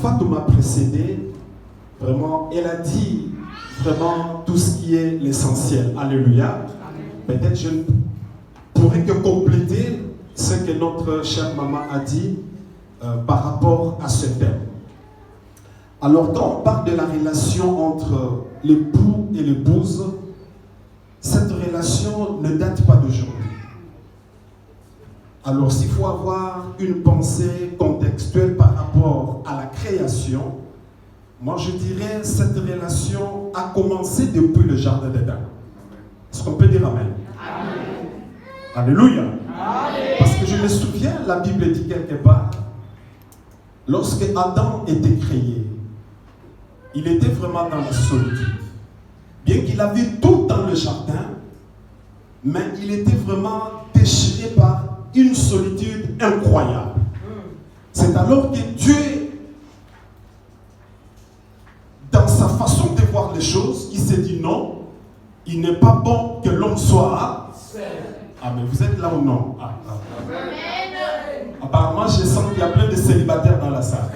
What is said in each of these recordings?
Fatou m'a précédé, vraiment, elle a dit vraiment tout ce qui est l'essentiel. Alléluia. Peut-être je ne pourrais que compléter ce que notre chère maman a dit par rapport à ce thème. Alors, quand on parle de la relation entre l'époux et l'épouse, cette relation ne date pas d'aujourd'hui. Alors, s'il faut avoir une pensée contextuelle par rapport à la création, moi je dirais cette relation a commencé depuis le jardin d'Éden. Est-ce qu'on peut dire Amen? Amen. Alléluia. Amen. Parce que je me souviens, la Bible dit quelque part, lorsque Adam était créé, il était vraiment dans la solitude. Bien qu'il avait tout dans le jardin, mais il était vraiment déchiré par une solitude incroyable. C'est alors que Dieu, dans sa façon de voir les choses, il s'est dit non, il n'est pas bon que l'homme soit. Ah, mais vous êtes là ou non? Apparemment, je sens qu'il y a plein de célibataires dans la salle.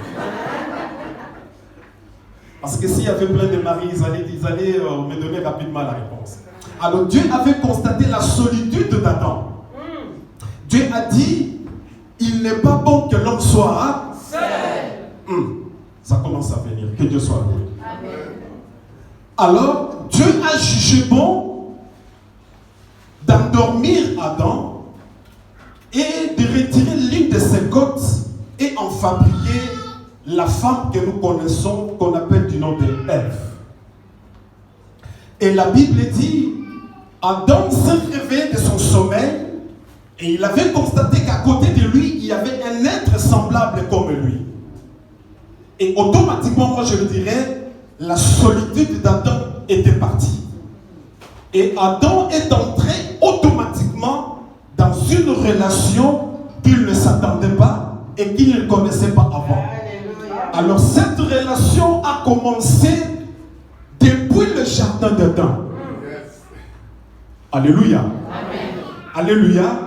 Parce que s'il y avait plein de maris, ils allaient me donner rapidement la réponse. Alors Dieu avait constaté la solitude d'Adam. Dieu a dit, il n'est pas bon que l'homme soit seul. Ça commence à venir, que Dieu soit loué. Alors Dieu a jugé bon d'endormir Adam et de retirer l'une de ses côtes et en fabriquer la femme que nous connaissons, qu'on appelle du nom de Ève. Et la Bible dit, Adam s'est réveillé de son sommeil et il avait constaté qu'à côté de lui, il y avait un être semblable comme lui. Et automatiquement, moi je le dirais, la solitude d'Adam était partie. Et Adam est entré automatiquement dans une relation qu'il ne s'attendait pas et qu'il ne connaissait pas avant. Alors cette relation a commencé depuis le jardin d'Éden. Alléluia. Amen. Alléluia. Amen.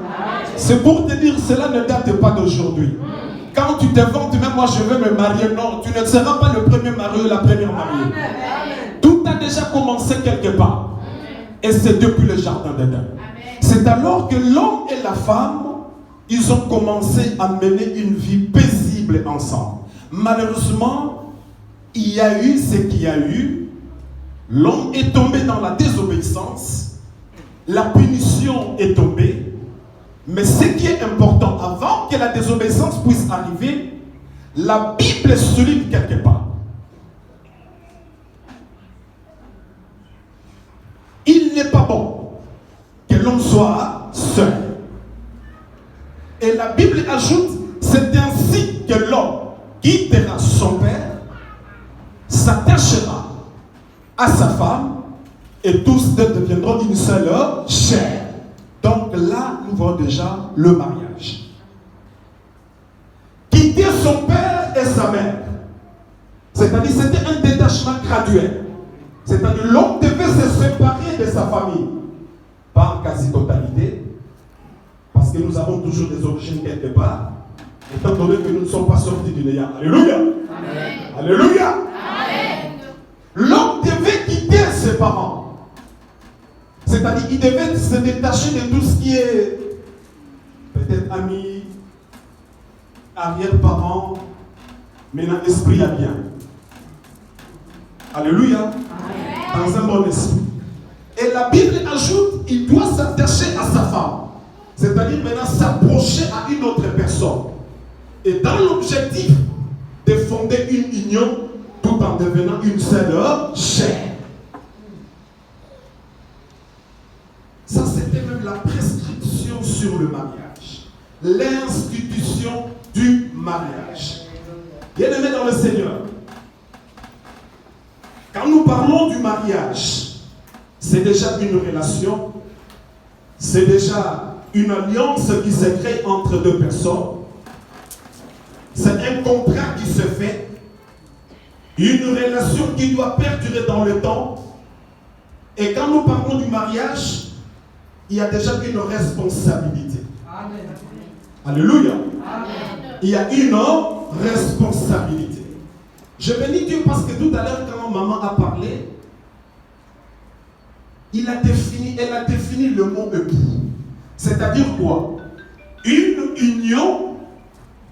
C'est pour te dire, cela ne date pas d'aujourd'hui. Quand tu te vantes, même moi je veux me marier, non, tu ne seras pas le premier marié ou la première mariée. Tout a déjà commencé quelque part. Et c'est depuis le jardin d'Éden. C'est alors que l'homme et la femme, ils ont commencé à mener une vie paisible ensemble. Malheureusement, il y a eu ce qu'il y a eu. L'homme est tombé dans la désobéissance. La punition est tombée. Mais ce qui est important, avant que la désobéissance puisse arriver, la Bible souligne quelque part. Il n'est pas bon que l'homme soit seul. Et la Bible ajoute, c'est ainsi que l'homme quittera son père, s'attachera à sa femme, et tous deux deviendront une seule chair. Donc là, nous voyons déjà le mariage. Quitter son père et sa mère. C'est-à-dire, c'était un détachement graduel. C'est-à-dire, l'homme devait se séparer de sa famille. Pas en quasi-totalité. Parce que nous avons toujours des origines quelque part. Étant donné que nous ne sommes pas sortis du néant. Alléluia. Amen. Alléluia. Amen. L'homme devait quitter ses parents. C'est-à-dire qu'il devait se détacher de tout ce qui est peut-être amis, arrière-parents, maintenant esprit à bien. Alléluia. Amen. Dans un bon esprit. Et la Bible ajoute, il doit s'attacher à sa femme. C'est-à-dire maintenant s'approcher à une autre personne. Et dans l'objectif de fonder une union tout en devenant une seule chair. Ça, c'était même la prescription sur le mariage. L'institution du mariage. Bien-aimés dans le Seigneur, quand nous parlons du mariage, c'est déjà une relation, c'est déjà une alliance qui se crée entre deux personnes. C'est un contrat qui se fait, une relation qui doit perdurer dans le temps. Et quand nous parlons du mariage, il y a déjà une responsabilité. Amen. Alléluia. Amen. Il y a une responsabilité. Je bénis Dieu parce que tout à l'heure, quand maman a parlé, elle a défini le mot époux. C'est-à-dire quoi? Une union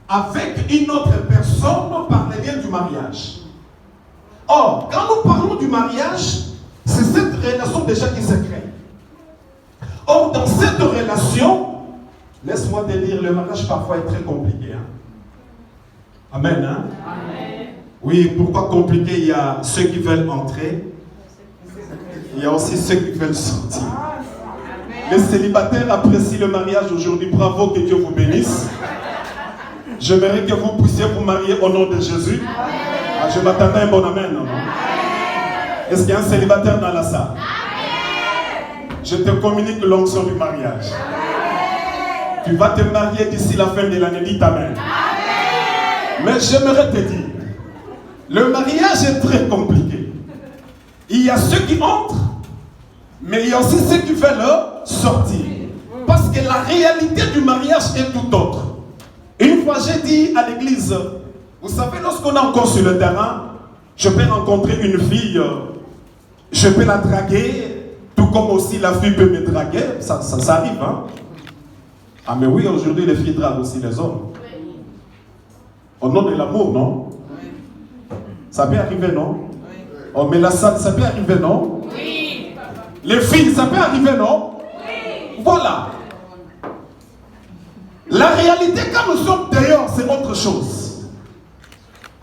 avec une autre personne par les liens du mariage. Or, quand nous parlons du mariage, c'est cette relation déjà qui se crée. Or, dans cette relation, laisse-moi te dire, le mariage parfois est très compliqué. Hein? Amen. Hein? Amen. Oui, pourquoi compliqué? Il y a ceux qui veulent entrer. Il y a aussi ceux qui veulent sortir. Les célibataires apprécient le mariage aujourd'hui. Bravo, que Dieu vous bénisse. J'aimerais que vous puissiez vous marier au nom de Jésus. Ah, je m'attendais à un bon amen. Non? Est-ce qu'il y a un célibataire dans la salle? Je te communique l'onction du mariage. Tu vas te marier d'ici la fin de l'année. Dis amen. Mais j'aimerais te dire, le mariage est très compliqué. Il y a ceux qui entrent, mais il y a aussi ceux qui veulent sortir. Parce que la réalité du mariage est tout autre. Une fois j'ai dit à l'église, vous savez, lorsqu'on est encore sur le terrain, je peux rencontrer une fille, je peux la draguer, tout comme aussi la fille peut me draguer, ça arrive, hein? Ah mais oui, aujourd'hui les filles draguent aussi les hommes. Au nom de l'amour, non? Ça peut arriver, non? Oh, mais la salle, ça peut arriver, non? Oui. Les filles, ça peut arriver, non? Oui. Voilà. La réalité, quand nous sommes dehors, c'est autre chose.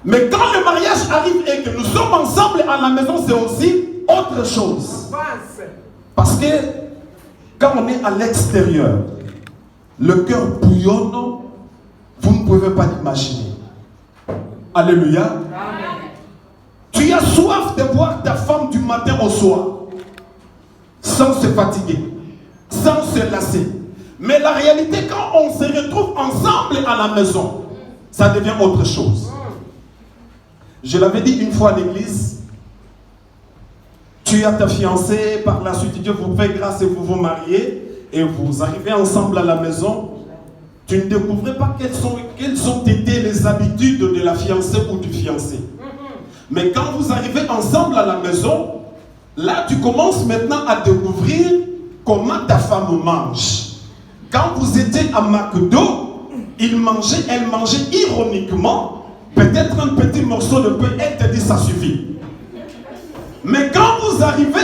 Mais quand le mariage arrive et que nous sommes ensemble à la maison, c'est aussi autre chose. Parce que quand on est à l'extérieur, le cœur bouillonne, vous ne pouvez pas l'imaginer. Alléluia. Amen. Tu as soif de voir ta femme du matin au soir, sans se fatiguer, sans se lasser. Mais la réalité, quand on se retrouve ensemble à la maison, ça devient autre chose. Je l'avais dit une fois à l'église, tu as ta fiancée, par la suite Dieu vous fait grâce et vous vous mariez, et vous arrivez ensemble à la maison, tu ne découvrais pas quelles ont été les habitudes de la fiancée ou du fiancé. Mais quand vous arrivez ensemble à la maison, là tu commences maintenant à découvrir comment ta femme mange. Quand vous étiez à McDo, elle mangeait ironiquement, peut-être un petit morceau de pain, elle te dit ça suffit. Mais quand vous arrivez